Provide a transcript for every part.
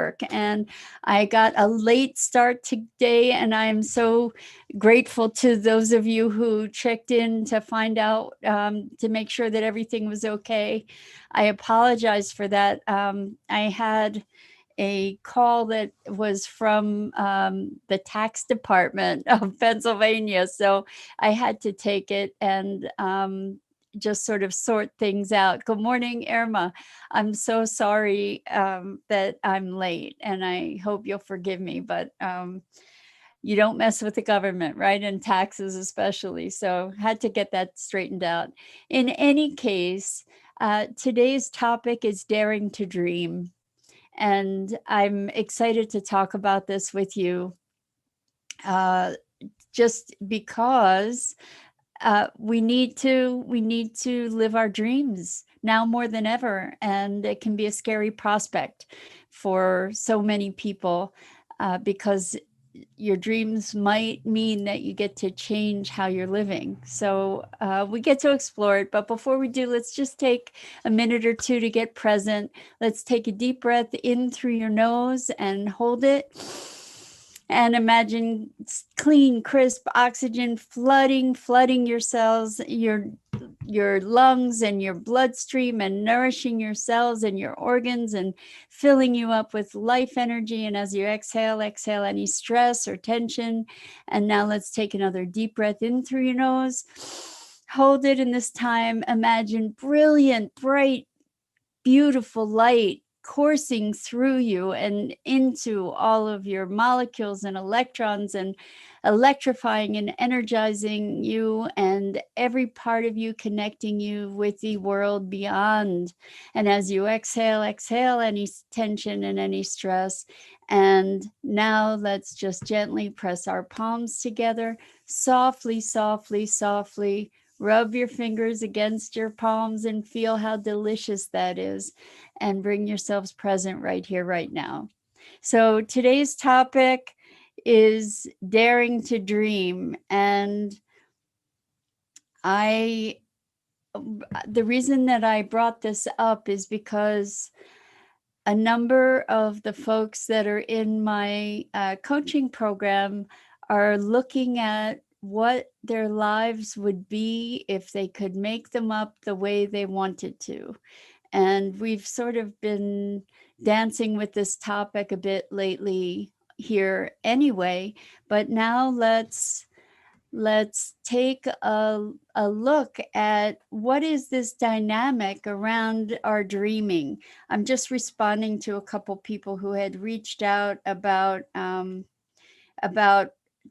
work. And I got a late start today, and I am so grateful to those of you who checked in to find out, to make sure that everything was okay. I apologize for that. I had a call that was from the tax department of Pennsylvania. So I had to take it and just sort of sort things out. Good morning, Irma. I'm so sorry that I'm late, and I hope you'll forgive me, but you don't mess with the government, right? And taxes especially. So had to get that straightened out. In any case, today's topic is daring to dream. And I'm excited to talk about this with you, just because we need to live our dreams now more than ever, and it can be a scary prospect for so many people, because your dreams might mean that you get to change how you're living. So we get to explore it. But before we do, let's just take a minute or two to get present. Let's take a deep breath in through your nose and hold it. And imagine clean, crisp oxygen flooding your cells, your lungs and your bloodstream, and nourishing your cells and your organs and filling you up with life energy. And as you exhale any stress or tension. And now let's take another deep breath in through your nose. Hold it, and this time imagine brilliant, bright, beautiful light coursing through you and into all of your molecules and electrons, and electrifying and energizing you and every part of you, connecting you with the world beyond. And as you exhale any tension and any stress. And now let's just gently press our palms together, softly, softly, softly. Rub your fingers against your palms and feel how delicious that is, and bring yourselves present right here, right now. So today's topic is daring to dream. And the reason that I brought this up is because a number of the folks that are in my coaching program are looking at what their lives would be if they could make them up the way they wanted to. And we've sort of been dancing with this topic a bit lately here anyway, but now let's take a look at what is this dynamic around our dreaming. I'm just responding to a couple people who had reached out about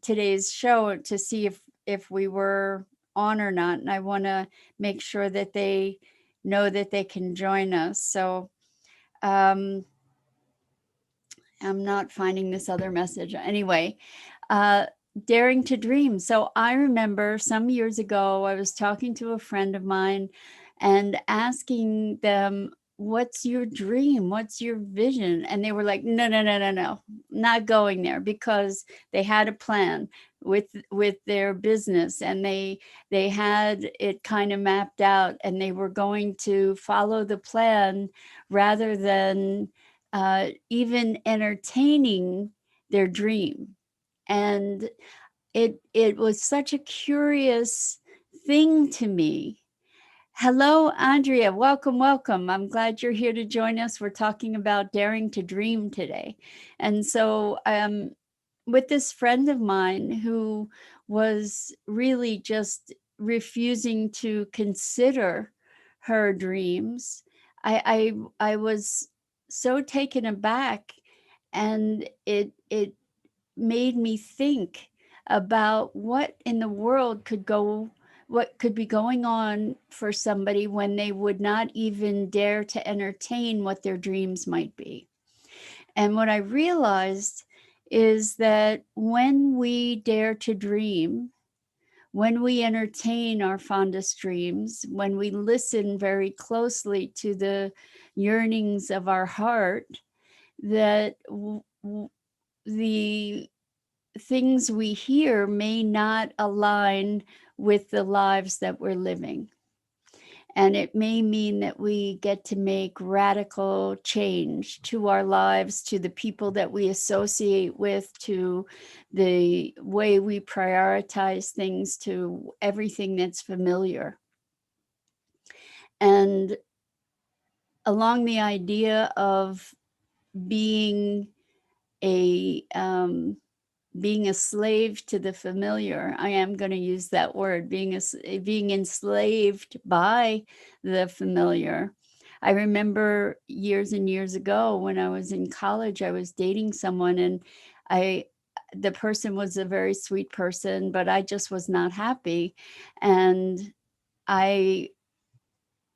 today's show to see if we were on or not, and I want to make sure that they know that they can join us. So I'm not finding this other message anyway. Daring to dream. So I remember some years ago, I was talking to a friend of mine and asking them, what's your dream? What's your vision? And they were like, no, not going there, because they had a plan with their business, and they had it kind of mapped out, and they were going to follow the plan rather than even entertaining their dream. And it was such a curious thing to me. Hello, Andrea. Welcome. I'm glad you're here to join us. We're talking about daring to dream today. And so with this friend of mine who was really just refusing to consider her dreams, I was so taken aback, and it made me think about what in the world what could be going on for somebody when they would not even dare to entertain what their dreams might be. And what I realized is that when we dare to dream, when we entertain our fondest dreams, when we listen very closely to the yearnings of our heart, that the things we hear may not align with the lives that we're living. And it may mean that we get to make radical change to our lives, to the people that we associate with, to the way we prioritize things, to everything that's familiar. And along the idea of being a being a slave to the familiar, I am going to use that word, being enslaved by the familiar. I remember years and years ago when I was in college, I was dating someone, and the person was a very sweet person, but I just was not happy. And I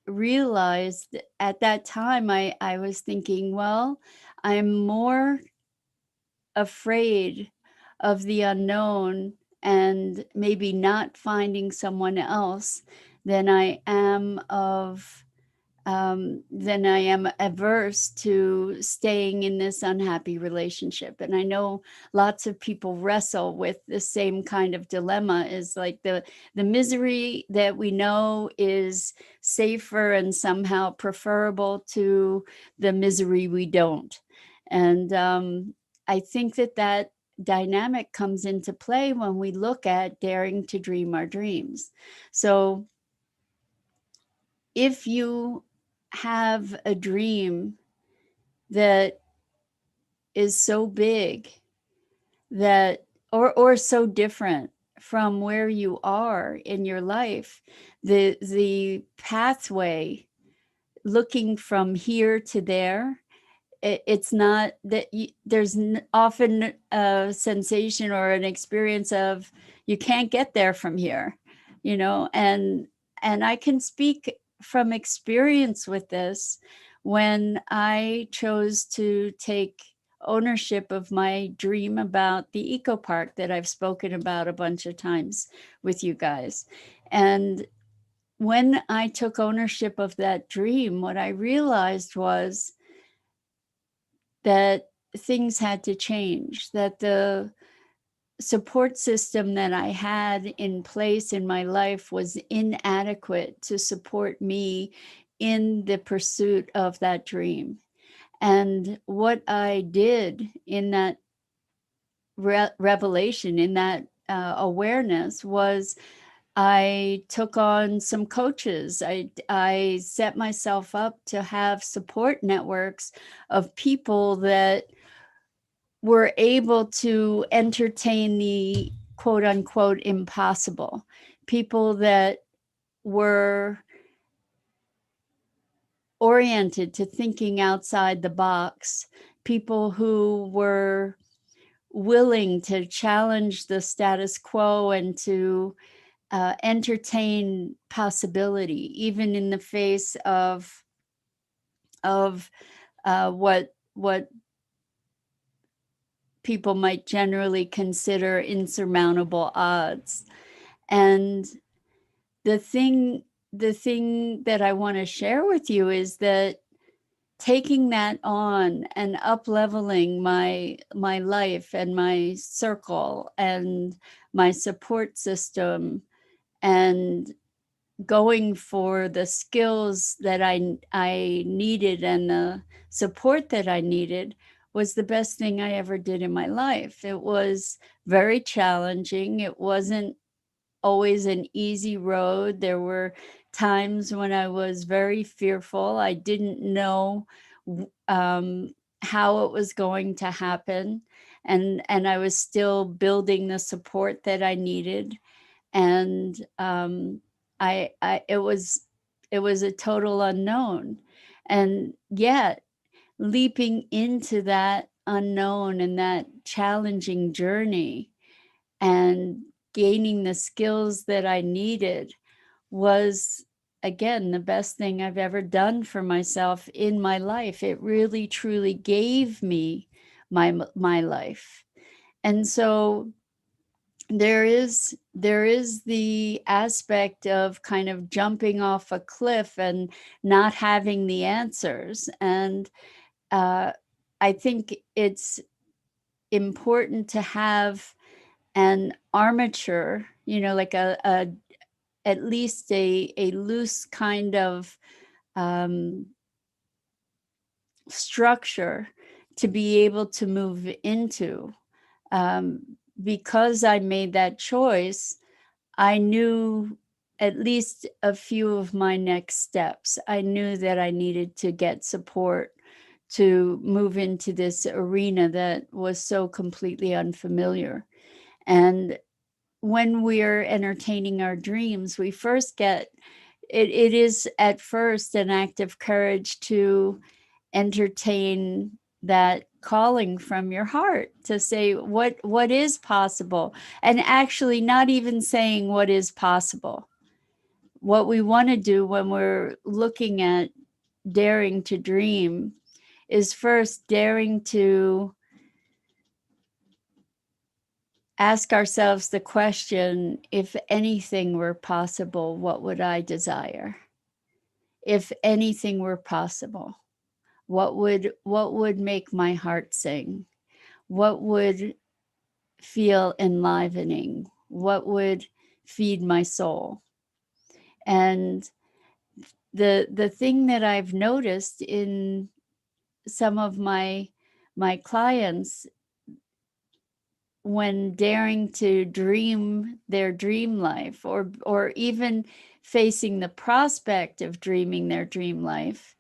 realized at that time, I was thinking, well, I'm more afraid of the unknown and maybe not finding someone else than I am then I am averse to staying in this unhappy relationship. And I know lots of people wrestle with the same kind of dilemma, is like the misery that we know is safer and somehow preferable to the misery we don't. And I think that dynamic comes into play when we look at daring to dream our dreams. So if you have a dream that is so big that or so different from where you are in your life, the pathway looking from here to there, it's not that there's often a sensation or an experience of you can't get there from here, and I can speak from experience with this. When I chose to take ownership of my dream about the eco park that I've spoken about a bunch of times with you guys, and when I took ownership of that dream, what I realized was that things had to change, that the support system that I had in place in my life was inadequate to support me in the pursuit of that dream. And what I did in that revelation, in that awareness, was I took on some coaches. I set myself up to have support networks of people that were able to entertain the quote unquote impossible, people that were oriented to thinking outside the box, people who were willing to challenge the status quo and to entertain possibility, even in the face of what people might generally consider insurmountable odds. And the thing that I want to share with you is that taking that on and up-leveling my life and my circle and my support system and going for the skills that I needed and the support that I needed was the best thing I ever did in my life. It was very challenging. It wasn't always an easy road. There were times when I was very fearful. I didn't know how it was going to happen. And I was still building the support that I needed. And it was a total unknown. And yet leaping into that unknown and that challenging journey and gaining the skills that I needed was, again, the best thing I've ever done for myself in my life. It really, truly gave me my life. And so there is the aspect of kind of jumping off a cliff and not having the answers. And I think it's important to have an armature, like at least a loose kind of structure to be able to move into. Because I made that choice, I knew at least a few of my next steps. I knew that I needed to get support to move into this arena that was so completely unfamiliar. And when we're entertaining our dreams, we first get it is at first an act of courage to entertain that calling from your heart to say what is possible, and actually not even saying what is possible. What we want to do when we're looking at daring to dream is first daring to ask ourselves the question, if anything were possible, what would I desire? If anything were possible, what would make my heart sing? What would feel enlivening? What would feed my soul? And the thing that I've noticed in some of my clients, when daring to dream their dream life, or even facing the prospect of dreaming their dream life,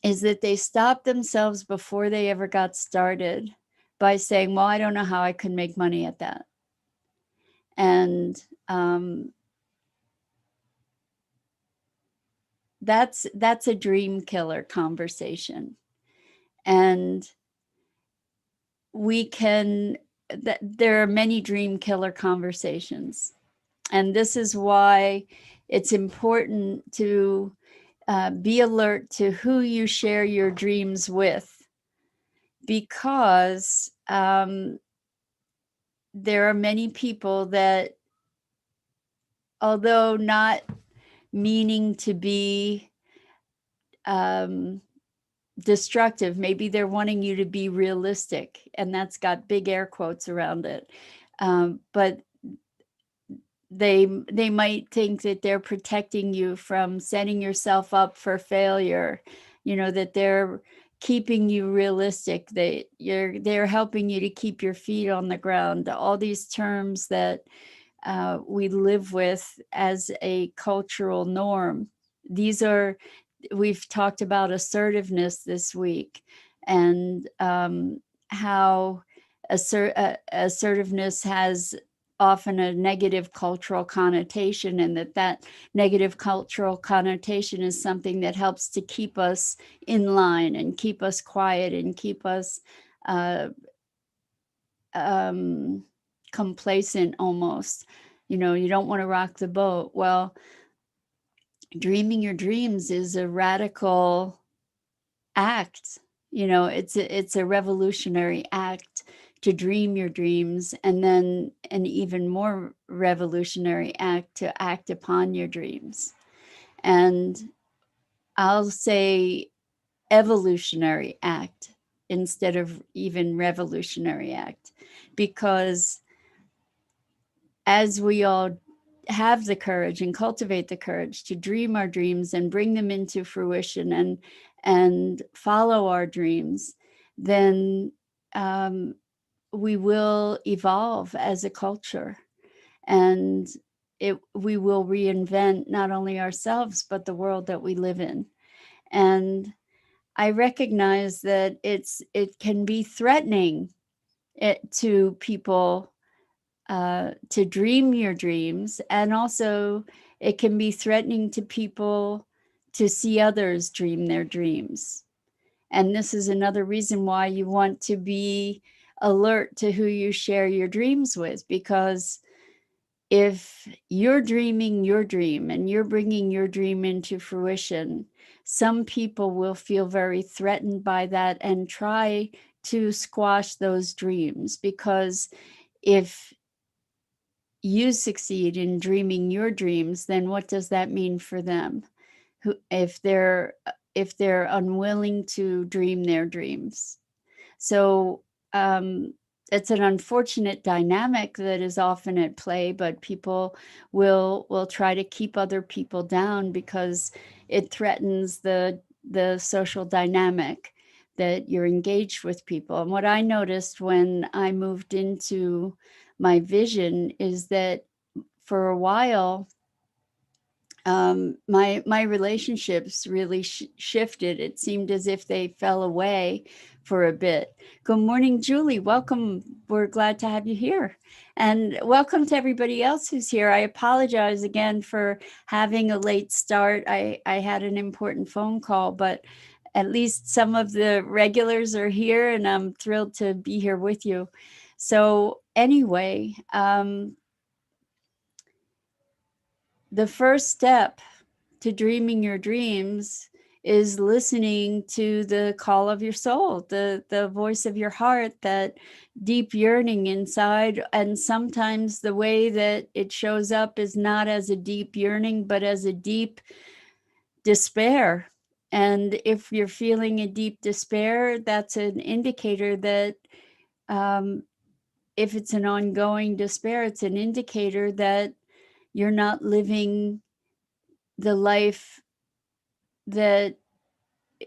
is that they stop themselves before they ever got started by saying, well, I don't know how I could make money at that. And that's a dream killer conversation. And we can, there are many dream killer conversations. And this is why it's important to be alert to who you share your dreams with, because there are many people that, although not meaning to be destructive, maybe they're wanting you to be realistic, and that's got big air quotes around it. But they might think that they're protecting you from setting yourself up for failure, that they're keeping you realistic, they're helping you to keep your feet on the ground, all these terms that we live with as a cultural norm. We've talked about assertiveness this week, and how assertiveness has often a negative cultural connotation, and that negative cultural connotation is something that helps to keep us in line and keep us quiet and keep us complacent almost. You don't want to rock the boat. Well, dreaming your dreams is a radical act. It's a revolutionary act to dream your dreams, and then an even more revolutionary act to act upon your dreams. And I'll say evolutionary act instead of even revolutionary act, because as we all have the courage and cultivate the courage to dream our dreams and bring them into fruition and follow our dreams, then we will evolve as a culture, and we will reinvent not only ourselves, but the world that we live in. And I recognize that it can be threatening to people to dream your dreams, and also it can be threatening to people to see others dream their dreams. And this is another reason why you want to be alert to who you share your dreams with, because if you're dreaming your dream and you're bringing your dream into fruition, some people will feel very threatened by that and try to squash those dreams, because if you succeed in dreaming your dreams, then what does that mean for them? If they're unwilling to dream their dreams. So it's an unfortunate dynamic that is often at play, but people will try to keep other people down because it threatens the social dynamic that you're engaged with people. And what I noticed when I moved into my vision is that for a while, my relationships really shifted. It seemed as if they fell away for a bit. Good morning, Julie. Welcome. We're glad to have you here. And welcome to everybody else who's here. I apologize again for having a late start. I had an important phone call, but at least some of the regulars are here, and I'm thrilled to be here with you. So anyway, the first step to dreaming your dreams is listening to the call of your soul, the voice of your heart, that deep yearning inside. And sometimes the way that it shows up is not as a deep yearning, but as a deep despair. And if you're feeling a deep despair, that's an indicator that if it's an ongoing despair, it's an indicator that you're not living the life that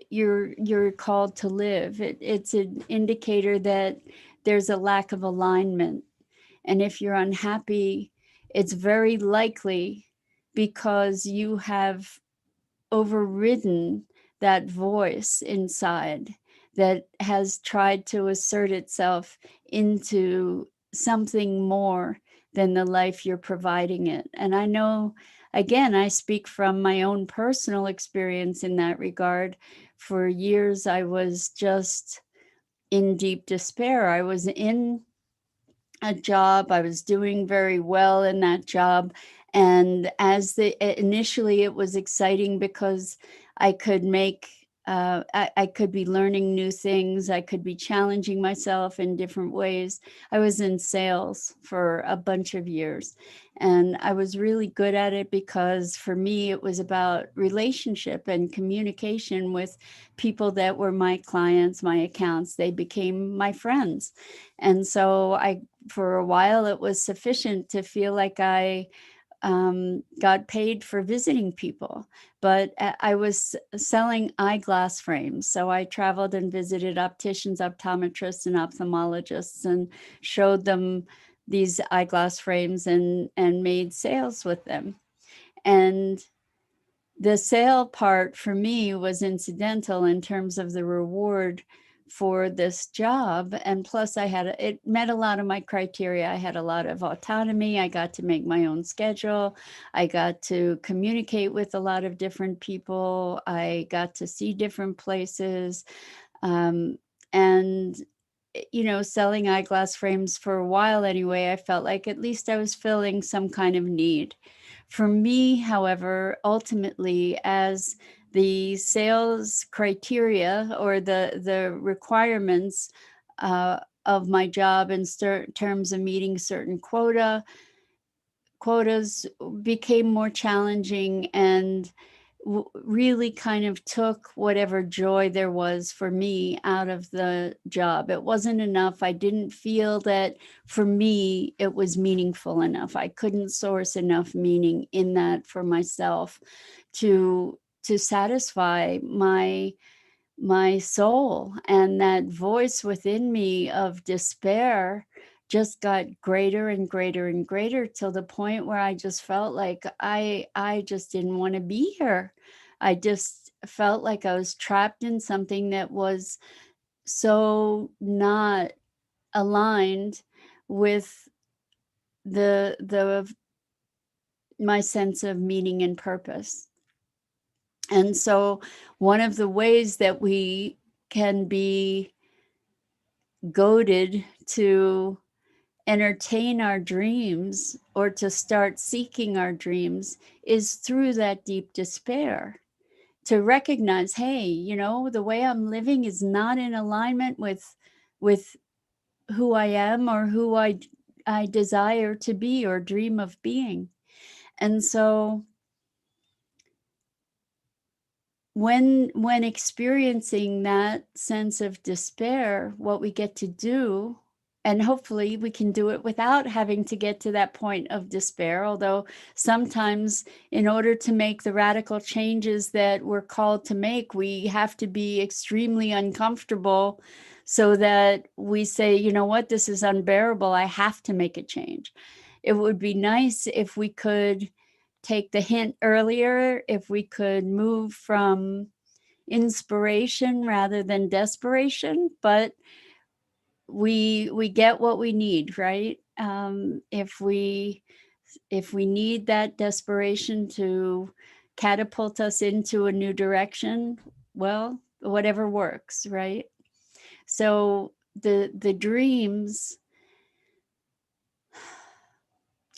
you're called to live. It's an indicator that there's a lack of alignment. And if you're unhappy, it's very likely because you have overridden that voice inside that has tried to assert itself into something more than the life you're providing it. And I know, again, I speak from my own personal experience in that regard. For years, I was just in deep despair. I was in a job. I was doing very well in that job. And initially it was exciting because I could I could be learning new things. I could be challenging myself in different ways. I was in sales for a bunch of years, and I was really good at it because for me, it was about relationship and communication with people that were my clients, my accounts. They became my friends. And so for a while, it was sufficient to feel like I got paid for visiting people. But I was selling eyeglass frames. So I traveled and visited opticians, optometrists, and ophthalmologists and showed them these eyeglass frames and made sales with them. And the sale part for me was incidental in terms of the reward for this job. And plus it met a lot of my criteria. I had a lot of autonomy. I got to make my own schedule. I got to communicate with a lot of different people. I got to see different places. And selling eyeglass frames for a while anyway, I felt like at least I was filling some kind of need. For me, however, ultimately, as the sales criteria or the requirements of my job in terms of meeting certain quotas became more challenging and really kind of took whatever joy there was for me out of the job. It wasn't enough. I didn't feel that for me it was meaningful enough. I couldn't source enough meaning in that for myself to satisfy my soul. And that voice within me of despair just got greater and greater and greater till the point where I just felt like I just didn't want to be here. I just felt like I was trapped in something that was so not aligned with the my sense of meaning and purpose. And so one of the ways that we can be goaded to entertain our dreams or to start seeking our dreams is through that deep despair. To recognize, hey, the way I'm living is not in alignment with who I am or who I desire to be or dream of being. And so when experiencing that sense of despair, what we get to do and hopefully we can do it without having to get to that point of despair. Although sometimes, in order to make the radical changes that we're called to make, we have to be extremely uncomfortable so that we say, you know what, this is unbearable. I have to make a change. It would be nice if we could take the hint earlier, if we could move from inspiration rather than desperation, but we get what we need, right? If we need that desperation to catapult us into a new direction, well, whatever works, right? So the dreams,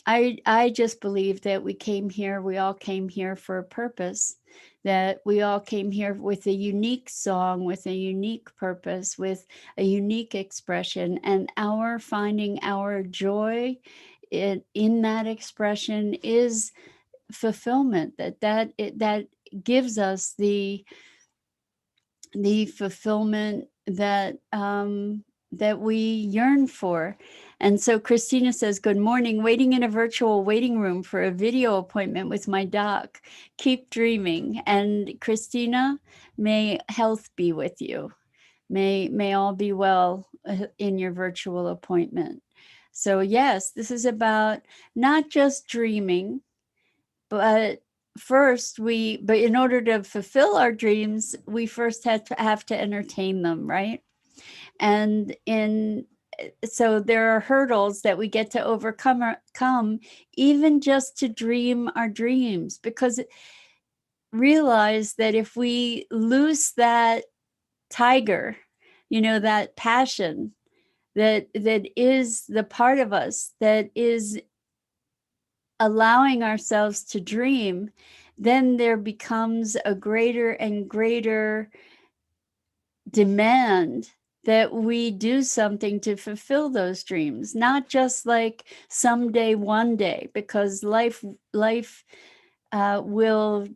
I just believe that we all came here for a purpose, that we all came here with a unique song, with a unique purpose, with a unique expression, and our finding our joy in that expression is fulfillment. That gives us the fulfillment that we yearn for. And so Christina says, good morning, waiting in a virtual waiting room for a video appointment with my doc. Keep dreaming. And Christina, may health be with you. May all be well in your virtual appointment. So yes, this is about not just dreaming, but but in order to fulfill our dreams, we first have to entertain them, right? And so there are hurdles that we get to overcome, even just to dream our dreams, because realize that if we lose that tiger, that passion that is the part of us that is allowing ourselves to dream, then there becomes a greater and greater demand that we do something to fulfill those dreams, not just like someday, one day, because life will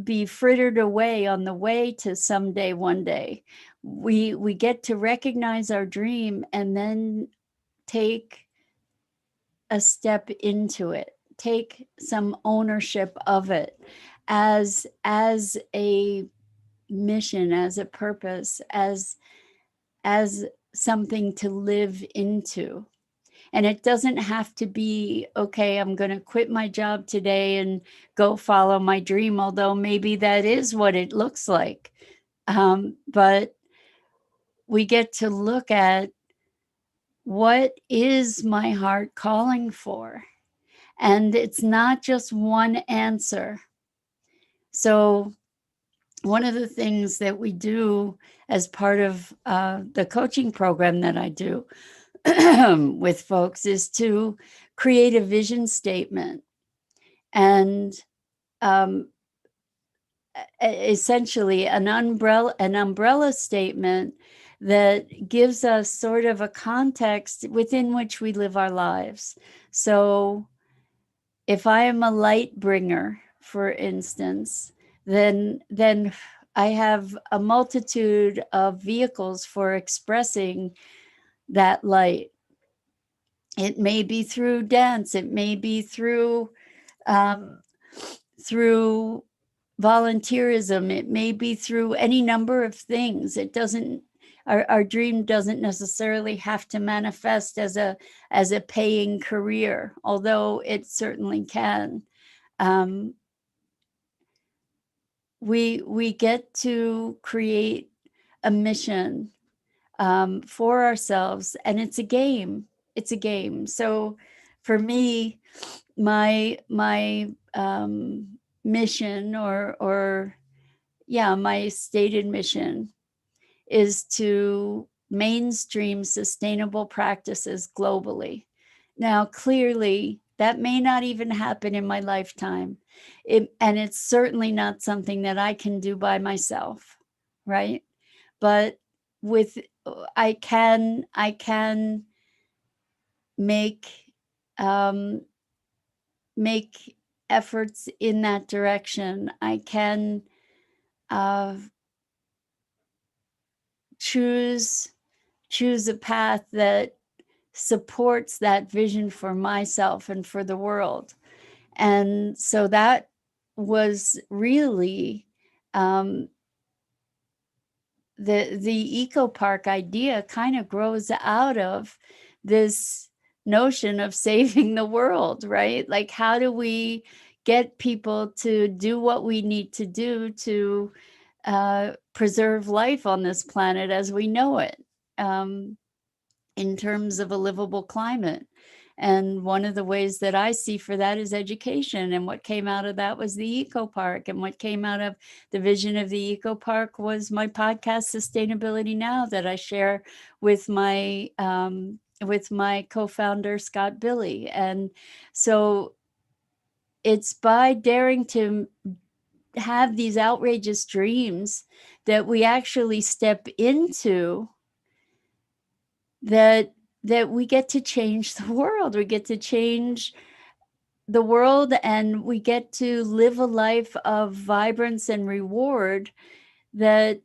be frittered away on the way to someday, one day. We get to recognize our dream and then take a step into it, take some ownership of it as a mission, as a purpose, as something to live into. And it doesn't have to be, okay, I'm going to quit my job today and go follow my dream, although maybe that is what it looks like. But we get to look at, what is my heart calling for? And it's not just one answer. So one of the things that we do as part of the coaching program that I do with folks is to create a vision statement, and essentially an umbrella statement that gives us sort of a context within which we live our lives. So if I am a light bringer, for instance, then I have a multitude of vehicles for expressing that light. It may be through dance, it may be through volunteerism, it may be through any number of things. It doesn't, our dream doesn't necessarily have to manifest as a paying career, although it certainly can. We get to create a mission for ourselves, and it's a game. It's a game. So for me, my mission, or my stated mission, is to mainstream sustainable practices globally. Now, clearly, that may not even happen in my lifetime. And it's certainly not something that I can do by myself, right? But I can make make efforts in that direction. I can choose a path that supports that vision for myself and for the world. And so that was really the eco park idea kind of grows out of this notion of saving the world, right? Like, how do we get people to do what we need to do to preserve life on this planet as we know it, in terms of a livable climate? And one of the ways that I see for that is education. And what came out of that was the Eco Park. And what came out of the vision of the Eco Park was my podcast, Sustainability Now, that I share with my co-founder, Scott Billy. And so it's by daring to have these outrageous dreams that we actually step into that we get to change the world. We get to change the world, and we get to live a life of vibrance and reward that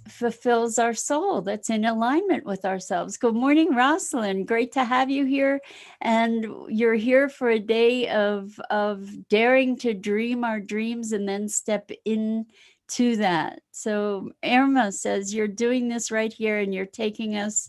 fulfills our soul, that's in alignment with ourselves. Good morning, Rosalind. Great to have you here. And you're here for a day of daring to dream our dreams and then step into that. So Irma says, you're doing this right here, and you're taking us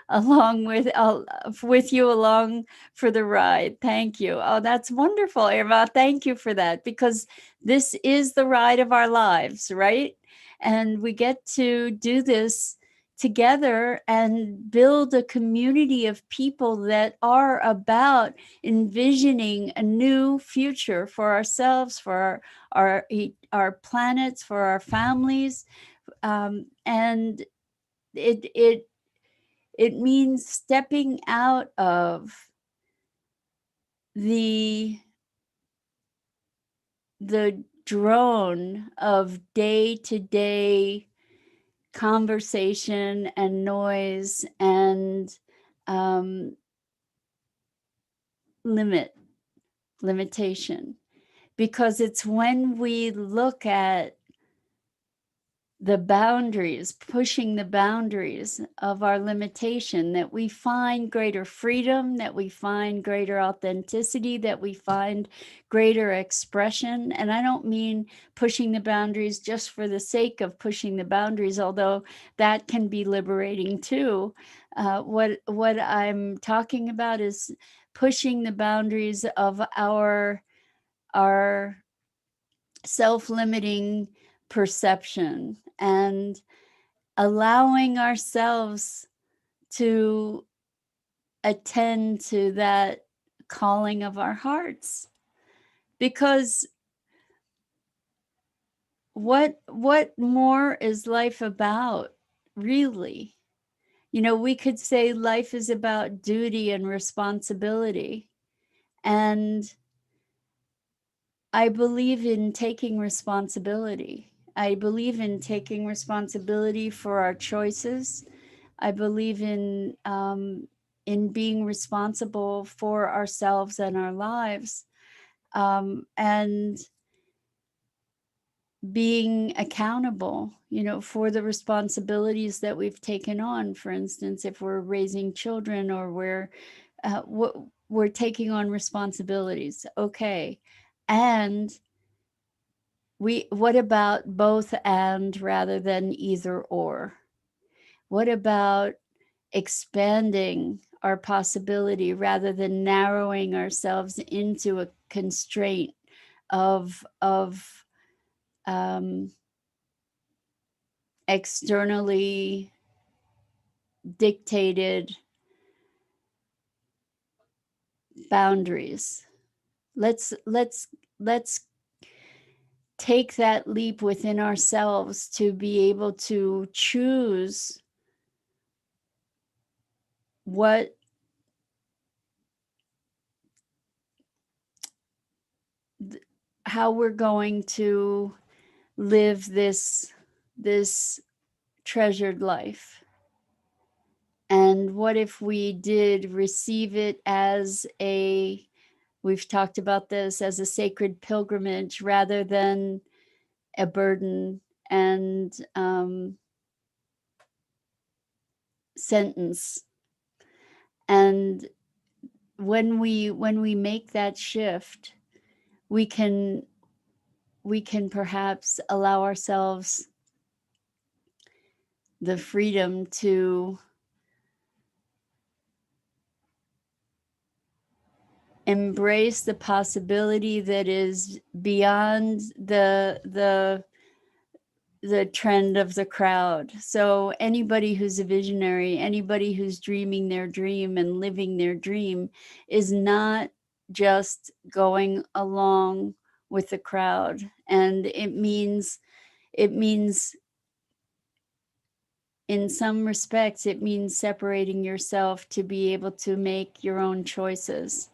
along with you along for the ride. Thank you. Oh, that's wonderful, Irma. Thank you for that, because this is the ride of our lives, right? And we get to do this together and build a community of people that are about envisioning a new future for ourselves, for our planets, for our families, and it means stepping out of the drone of day-to-day conversation and noise and limitation, because it's when we look at the boundaries, pushing the boundaries of our limitation, that we find greater freedom, that we find greater authenticity, that we find greater expression. And I don't mean pushing the boundaries just for the sake of pushing the boundaries, although that can be liberating too. What I'm talking about is pushing the boundaries of our self-limiting perception and allowing ourselves to attend to that calling of our hearts. Because what more is life about, really? You know, we could say life is about duty and responsibility. And I believe in taking responsibility. I believe in taking responsibility for our choices. I believe in being responsible for ourselves and our lives, and being accountable, you know, for the responsibilities that we've taken on. For instance, if we're raising children or we're taking on responsibilities, okay, and what about both and rather than either or? What about expanding our possibility rather than narrowing ourselves into a constraint of externally dictated boundaries? Let's take that leap within ourselves to be able to choose how we're going to live this treasured life. And what if we did receive it as we've talked about this, as a sacred pilgrimage rather than a burden and sentence. And when we make that shift, we can perhaps allow ourselves the freedom to embrace the possibility that is beyond the trend of the crowd. So anybody who's a visionary, anybody who's dreaming their dream and living their dream, is not just going along with the crowd. And it means in some respects, it means separating yourself to be able to make your own choices,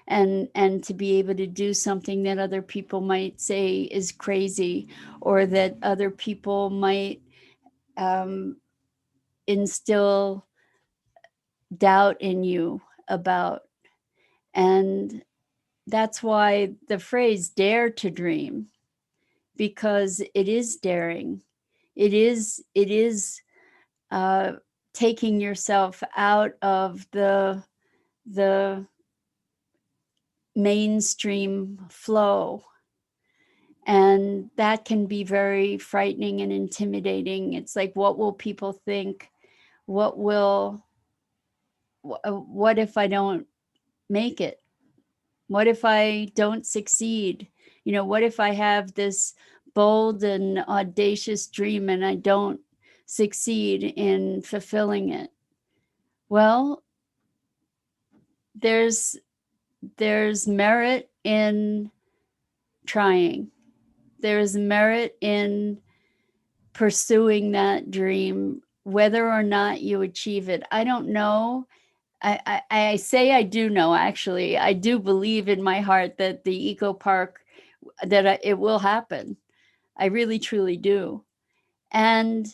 and to be able to do something that other people might say is crazy, or that other people might instill doubt in you about. And that's why the phrase "dare to dream," because it is daring. It is taking yourself out of the mainstream flow. And that can be very frightening and intimidating. It's like, what will people think? What if I don't make it? What if I don't succeed? What if I have this bold and audacious dream and I don't succeed in fulfilling it? Well, there's merit in trying. There's merit in pursuing that dream, whether or not you achieve it. I don't know. I say I do know, actually. I do believe in my heart that the eco park, that it will happen. I really, truly do. And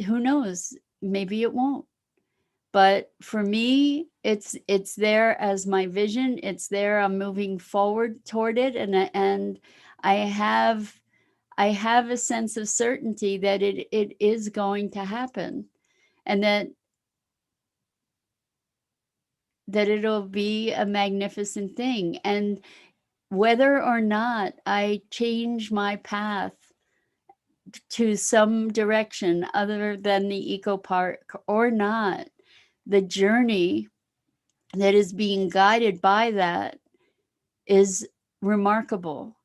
who knows? Maybe it won't. But for me, it's there as my vision. It's there. I'm moving forward toward it, and I have a sense of certainty that it is going to happen, and that it'll be a magnificent thing. And whether or not I change my path to some direction other than the eco park or not, the journey that is being guided by that is remarkable.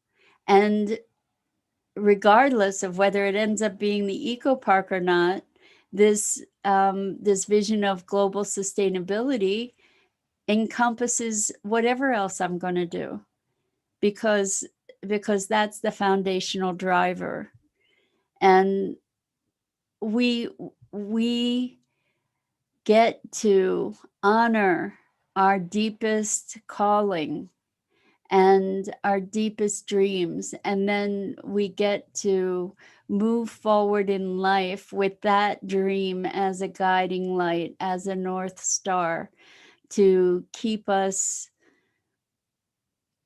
And regardless of whether it ends up being the eco park or not, this vision of global sustainability encompasses whatever else I'm going to do, because that's the foundational driver. And we get to honor our deepest calling and our deepest dreams, and then we get to move forward in life with that dream as a guiding light, as a North Star, to keep us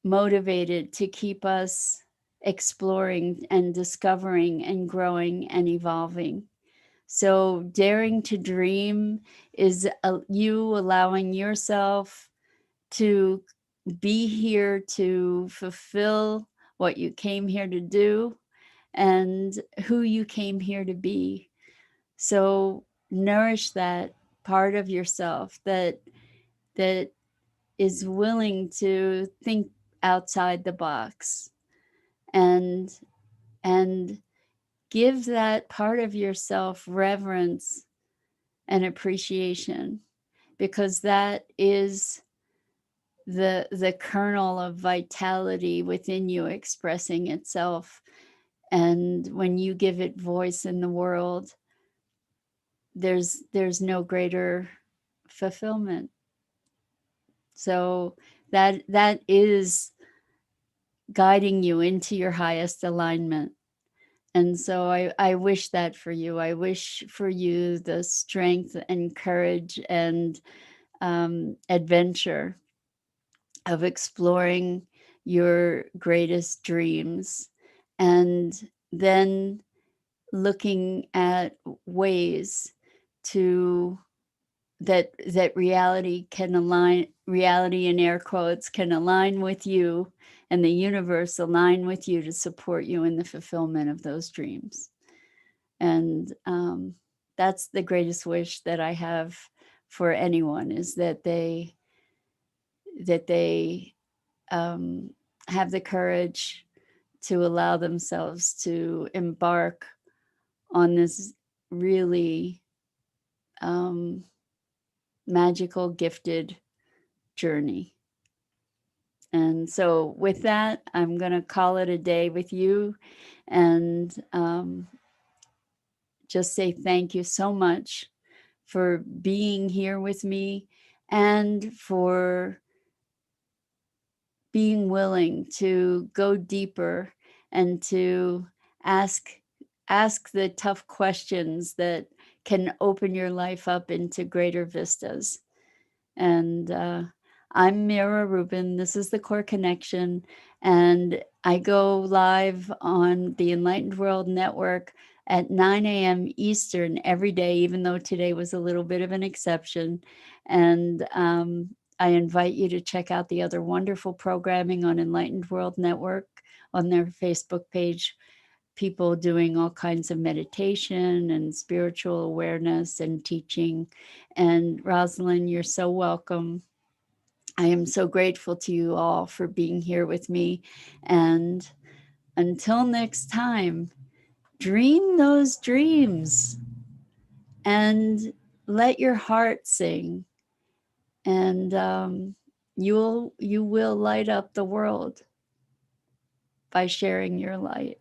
motivated, to keep us exploring and discovering and growing and evolving. So daring to dream is you allowing yourself to be here to fulfill what you came here to do and who you came here to be. So nourish that part of yourself that is willing to think outside the box, and give that part of yourself reverence and appreciation, because that is the kernel of vitality within you expressing itself. And when you give it voice in the world, there's no greater fulfillment. So that is guiding you into your highest alignment. And so I wish that for you. I wish for you the strength and courage and adventure of exploring your greatest dreams, and then looking at ways to that reality can align, reality in air quotes, can align with you, and the universe align with you to support you in the fulfillment of those dreams. And that's the greatest wish that I have for anyone, is that they have the courage to allow themselves to embark on this really magical, gifted journey. And so with that, I'm going to call it a day with you, and just say thank you so much for being here with me, and for being willing to go deeper and to ask the tough questions that can open your life up into greater vistas. And I'm Mira Rubin. This is the Core Connection, and I go live on the Enlightened World Network at 9 a.m. Eastern every day, even though today was a little bit of an exception. And I invite you to check out the other wonderful programming on Enlightened World Network on their Facebook page. People doing all kinds of meditation and spiritual awareness and teaching. And Rosalind, you're so welcome. I am so grateful to you all for being here with me. And until next time, dream those dreams and let your heart sing. And you will light up the world by sharing your light.